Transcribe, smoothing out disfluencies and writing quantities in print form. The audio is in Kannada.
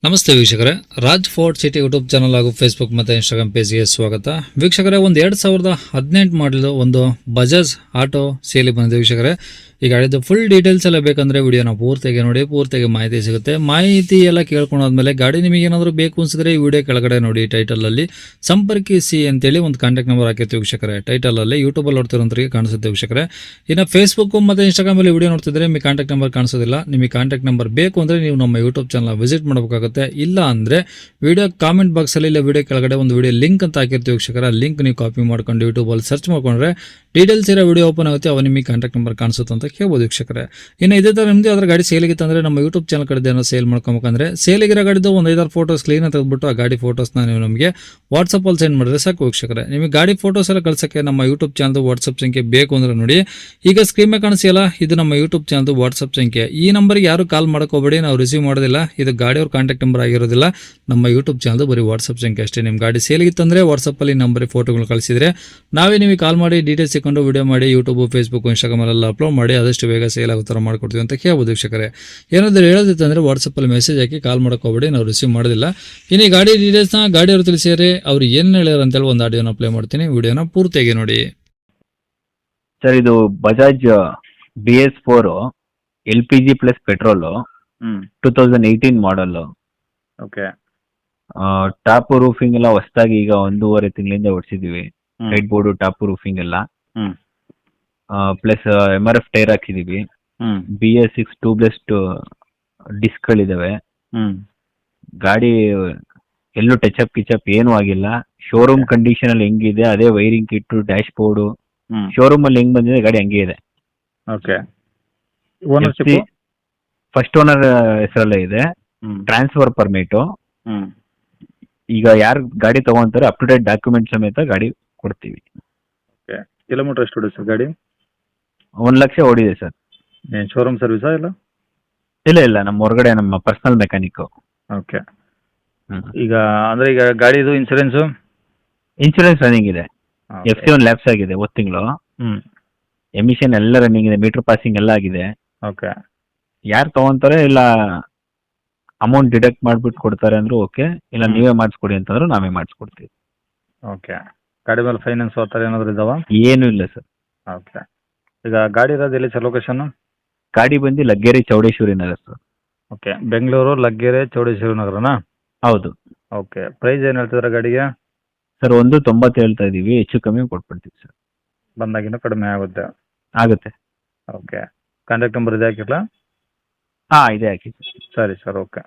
ನಮಸ್ತೆ ವೀಕ್ಷಕರೇ, Raj fort city YouTube channel ಹಾಗೂ ಫೇಸ್ಬುಕ್ ಮತ್ತು ಇನ್ಸ್ಟಾಗ್ರಾಮ್ ಪೇಜ್ಗೆ ಸ್ವಾಗತ. ವೀಕ್ಷಕರೇ, ಒಂದು 2018 ಮಾಡಲು ಒಂದು ಬಜಾಜ್ ಆಟೋ ಸೇಲಿ ಬಂದಿದೆ ವೀಕ್ಷಕರೇ. ಈ ಗಾಡಿದು ಫುಲ್ ಡೀಟೇಲ್ಸ್ ಎಲ್ಲ ಬೇಕಂದ್ರೆ ವಿಡಿಯೋನ ಪೂರ್ತಿಯಾಗಿ ನೋಡಿ, ಪೂರ್ತಿಯಾಗಿ ಮಾಹಿತಿ ಸಿಗುತ್ತೆ. ಮಾಹಿತಿ ಎಲ್ಲ ಕೇಳ್ಕೊಂಡಾದ್ಮೇಲೆ ಗಾಡಿ ನಿಮಗೆ ಏನಾದರೂ ಬೇಕು ಅನ್ಸಿದ್ರೆ ಈ ವಿಡಿಯೋ ಕೆಳಗಡೆ ನೋಡಿ ಟೈಟಲಲ್ಲಿ ಸಂಪರ್ಕಿಸಿ ಅಂತೇಳಿ ಒಂದು ಕಾಂಟ್ಯಾಕ್ಟ್ ನಂಬರ್ ಹಾಕಿರ್ತೀವಿ ವೀಕ್ಷಕರೇ. ಟೈಟಲಲ್ಲಿ ಯೂಟ್ಯೂಬಲ್ಲಿ ನೋಡ್ತಿರೋಂಥವ್ರಿಗೆ ಕಾಣಿಸುತ್ತೆ ವೀಕ್ಷಕರೇ. ಇನ್ನು ಫೇಸ್ಬುಕ್ ಮತ್ತು ಇನ್ಸ್ಟಾಗ್ರಾಮಲ್ಲಿ ವಿಡಿಯೋ ನೋಡ್ತಿದ್ರೆ ನಿಮಗೆ ಕಾಂಟ್ಯಾಕ್ಟ್ ನಂಬರ್ ಕಾಣಿಸೋದಿಲ್ಲ. ನಿಮಗೆ ಕಾಂಟ್ಯಾಕ್ಟ್ ನಂಬರ್ ಬೇಕು ಅಂದರೆ ನೀವು ನಮ್ಮ ಯೂಟ್ಯೂಬ್ ಚಾನಲ್ ವಿಸಿಟ್ ಮಾಡಬೇಕಾಗುತ್ತೆ. ಇಲ್ಲ ಅಂದರೆ ವಿಡಿಯೋ ಕಾಮೆಂಟ್ ಬಾಕ್ಸಲ್ಲಿ ಇಲ್ಲ ವಿಡಿಯೋ ಕೆಳಗಡೆ ಒಂದು ವಿಡಿಯೋ ಲಿಂಕ್ ಅಂತ ಹಾಕಿರ್ತೀವಿ ವೀಕ್ಷಕರ. ಲಿಂಕ್ ನೀವು ಕಾಪಿ ಮಾಡ್ಕೊಂಡು ಯೂಟ್ಯೂಬಲ್ಲಿ ಸರ್ಚ್ ಮಾಡ್ಕೊಂಡ್ರೆ ಡೀಟೇಲ್ಸ್ ಇರೋ ವಿಡಿಯೋ ಓಪನ್ ಆಗುತ್ತೆ. ಅವ ನಿಮಗೆ ಕಾಂಟ್ಯಾಕ್ಟ್ ನಂಬರ್ ಕಾಣಿಸುತ್ತೆ ಅಂತ ಕೇಳ್ಬೋದು ವೀಕ್ಷಕರೇ. ಇನ್ನು ಇದೇ ಥರ ನಿಮ್ಮದು ಅದರ ಗಾಡಿ ಸೇಲಿಗಿತ್ತು ಅಂದರೆ ನಮ್ಮ ಯೂಟ್ಯೂಬ್ ಚಾನಲ್ ಕಡೆ ಏನೋ ಸೇಲ್ ಮಾಡ್ಕೊಬೇಕಂದ್ರೆ ಸೇಲಿಗಿರೋ ಗಾಡಿದು ಒಂದು 5-6 ಫೋಟೋಸ್ ಕ್ಲೀನ್ ತೆಗೆದುಬಿಟ್ಟು ಆ ಗಾಡಿ ಫೋಟೋಸ್ನ ನೀವು ನಮಗೆ ವಾಟ್ಸಪ್ಪಲ್ಲಿ ಸೆಂಡ್ ಮಾಡಿದ್ರೆ ಸಾಕು ವೀಕ್ಷಕರೇ. ನಿಮಗೆ ಗಾಡಿ ಫೋಟೋಸ್ ಎಲ್ಲ ಕಳ್ಸೋಕ್ಕೆ ನಮ್ಮ ಯೂಟ್ಯೂಬ್ ಚಾನಲ್ದು ವಾಟ್ಸಪ್ ಸಂಖ್ಯೆ ಬೇಕು ಅಂದರೆ ನೋಡಿ, ಈಗ ಸ್ಕ್ರೀನ್ ಮೇಲೆ ಕಾಣಿಸಿಯಲ್ಲ, ಇದು ನಮ್ಮ ಯೂಟ್ಯೂಬ್ ಚಾನಲ್ದು ವಾಟ್ಸಪ್ ಸಂಖ್ಯೆ. ಈ ನಂಬರ್ಗೆ ಯಾರು ಕಾಲ್ ಮಾಡ್ಕೋಬೇಡಿ, ನಾವು ರಿಸೀವ್ ಮಾಡೋದಿಲ್ಲ. ಇದು ಗಾಡಿಯವ್ರ ಕಾಂಟ್ಯಾಕ್ಟ್ ನಂಬರ್ ಆಗಿರೋದಿಲ್ಲ, ನಮ್ಮ ಯೂಟ್ಯೂಬ್ ಚಾನಲ್ದು ಬರೀ ವಾಟ್ಸಪ್ ಸಂಖ್ಯೆ ಅಷ್ಟೇ. ನಿಮ್ಮ ಗಾಡಿ ಸೇಲಿಗಿತ್ತಂದರೆ ವಾಟ್ಸಪ್ಪಲ್ಲಿ ನಂಬರಿಗೆ ಫೋಟೋಗಳು ಕಳಿಸಿದ್ರೆ ನಾವೇ ನಿಮಗೆ ಕಾಲ್ ಮಾಡಿ ಡೀಟೇಲ್ಸ್ ಸಿಕ್ಕೊಂಡು ವಿಡಿಯೋ ಮಾಡಿ ಯೂಟ್ಯೂಬ್, ಫೇಸ್ಬುಕ್, ಇನ್ಸ್ಟಾಗ್ರಾಮಲ್ಲೆಲ್ಲ ಅಪ್ಲೋಡ್ ಮಾಡಿ ಆದಷ್ಟು ಬೇಗ ಸೇಲ್ ಆಗೋ ಥರ ಮಾಡ್ಕೊಡ್ತೀವಿ ಅಂತ ಕೇಳ್ಬೋದು ವೀಕ್ಷಕರೇ. ಏನಾದರೂ ಹೇಳೋದಿತ್ತಂದರೆ ವಾಟ್ಸಪ್ಪಲ್ಲಿ ಮೆಸೇಜ್ ಹಾಕಿ ಕಾಲ್ ಮಾಡ್ಕೋಬೇಡಿ, ನಾವು ರಿಸೀವ್ ಮಾಡೋದಿಲ್ಲ. ಇನ್ನು ಈ ಗಾಡಿ ಡೀಟೇಲ್ಸ್ನ ಗಾಡಿಯವರು ತಿಳಿಸಿದರೆ ಅವ್ರು ಏನು ಹೇಳ್ಯಾರ ಅಂತೇಳಿ ಒಂದು ಆಡಿಯೋನ ಪ್ಲೇ ಮಾಡ್ತೀನಿ, ವಿಡಿಯೋನ ಪೂರ್ತಿಯಾಗಿ ನೋಡಿ. ಸರ್, ಇದು Bajaj BS4 LPG plus petrol 2018 model. Okay. Top roofing ಎಲ್ಲ ಹೊಸದಾಗಿ ಈಗ 1.5 ತಿಂಗಳಿಂದ ಹೊಡ್ಸಿದೀವಿ. ಹೆಡ್ ಬೋರ್ಡು, ಟಾಪ್ ರೂಫಿಂಗ್ ಎಲ್ಲ ಪ್ಲಸ್ MRF ಟೈರ್ ಹಾಕಿದೀವಿ. BS6 tubeless ಡಿಸ್ಕ್ಗಳಿದಾವೆ. ಗಾಡಿ ಎಲ್ಲೂ ಟಚ್ ಕಿಚಪ್ ಏನೂ ಆಗಿಲ್ಲ. ಶೋರೂಮ್ ಕಂಡೀಷನ್ ಅಲ್ಲಿ ಹೆಂಗಿದೆ ಅದೇ wiring kit, dashboard showroom ಅಲ್ಲಿ ಹೆಂಗ್ ಬಂದಿದೆ ಗಾಡಿ ಹಂಗೆ ಇದೆ. ಓಕೆ. ಓನರ್ಶಿಪ್ ಫಸ್ಟ್ ಓನರ್ ಹೆಸರಲ್ಲೇ ಇದೆ. Transfer permit. ಈಗ ಯಾರು ಗಾಡಿ ತಗೊಂತಾರೆ ಅಪ್ ಟು ಡೇಟ್ ಡಾಕ್ಯುಮೆಂಟ್ ಸಮೇತ ಗಾಡಿ ಕೊಡ್ತೀವಿ. ಓಕೆ. ಕಿಲೋಮೀಟರ್ ಎಷ್ಟು ಹೊಡಿದೆ ಸರ್ ಗಾಡಿ? 1 ಲಕ್ಷ ಓಡಿದೆ ಸರ್. ಏನು ಶೋರೂಮ್ ಸರ್ವಿಸಾ ಇಲ್ಲ? ಇಲ್ಲ, ನಮ್ಮ ಹೊರಗಡೆ ನಮ್ಮ ಪರ್ಸನಲ್ ಮೆಕ್ಯಾನಿಕ್. ಓಕೆ. ಈಗ ಅಂದ್ರೆ ಈಗ ಗಾಡಿದು ಇನ್ಸೂರೆನ್ಸು ರನ್ನಿಂಗ್ ಇದೆ. FC1 ಲ್ಯಾಪ್ಸ್ ಆಗಿದೆ 1 ತಿಂಗಳು. ಎಮಿಷನ್ ಎಲ್ಲ ರನ್ನಿಂಗ್ ಇದೆ. ಮೀಟರ್ ಪಾಸಿಂಗ್ ಎಲ್ಲ ಆಗಿದೆ. ಓಕೆ. ಯಾರು ತಗೊಂತಾರೆ ಇಲ್ಲ ಅಮೌಂಟ್ ಡಿಡಕ್ಟ್ ಮಾಡಿಬಿಟ್ಟು ಕೊಡ್ತಾರೆ ಅಂದ್ರೂ ಓಕೆ, ಇಲ್ಲ ನೀವೇ ಮಾಡಿಸ್ಕೊಡಿ ಅಂತಂದ್ರೂ ನಾವೇ ಮಾಡಿಸ್ಕೊಡ್ತೀವಿ. ಓಕೆ. ಗಾಡಿ ಮೇಲೆ ಫೈನಾನ್ಸ್ ಆ ಥರ ಏನಾದರೂ ಇದಾವ? ಏನೂ ಇಲ್ಲ ಸರ್. ಓಕೆ. ಈಗ ಗಾಡಿ ಇರೋದು ಎಲ್ಲಿ ಸರ್ ಲೊಕೇಶನ್? ಗಾಡಿ ಬಂದು ಲಗ್ಗೆರೆ ಚೌಡೇಶ್ವರಿ ನಗರ ಸರ್. ಓಕೆ. ಬೆಂಗಳೂರು ಲಗ್ಗೆರೆ ಚೌಡೇಶ್ವರಿ ನಗರನಾ? ಹೌದು. ಓಕೆ. ಪ್ರೈಸ್ ಏನು ಹೇಳ್ತಿದ್ದಾರೆ ಗಾಡಿಗೆ? ಸರ್ 1.90 ಹೇಳ್ತಾ ಇದ್ದೀವಿ, ಹೆಚ್ಚು ಕಮ್ಮಿ ಕೊಟ್ಬಿಡ್ತೀವಿ ಸರ್. ಬಂದಾಗಿನೂ ಕಡಿಮೆ ಆಗುತ್ತೆ. ಆಗುತ್ತೆ. ಓಕೆ. ಕಾಂಟ್ಯಾಕ್ಟ್ ನಂಬರ್ ಇದೆ ಹಾಕಿರಲಾ? ಹಾಂ, ಇದೆ ಹಾಕಿ ಸರ್. ಸರಿ ಸರ್, ಓಕೆ.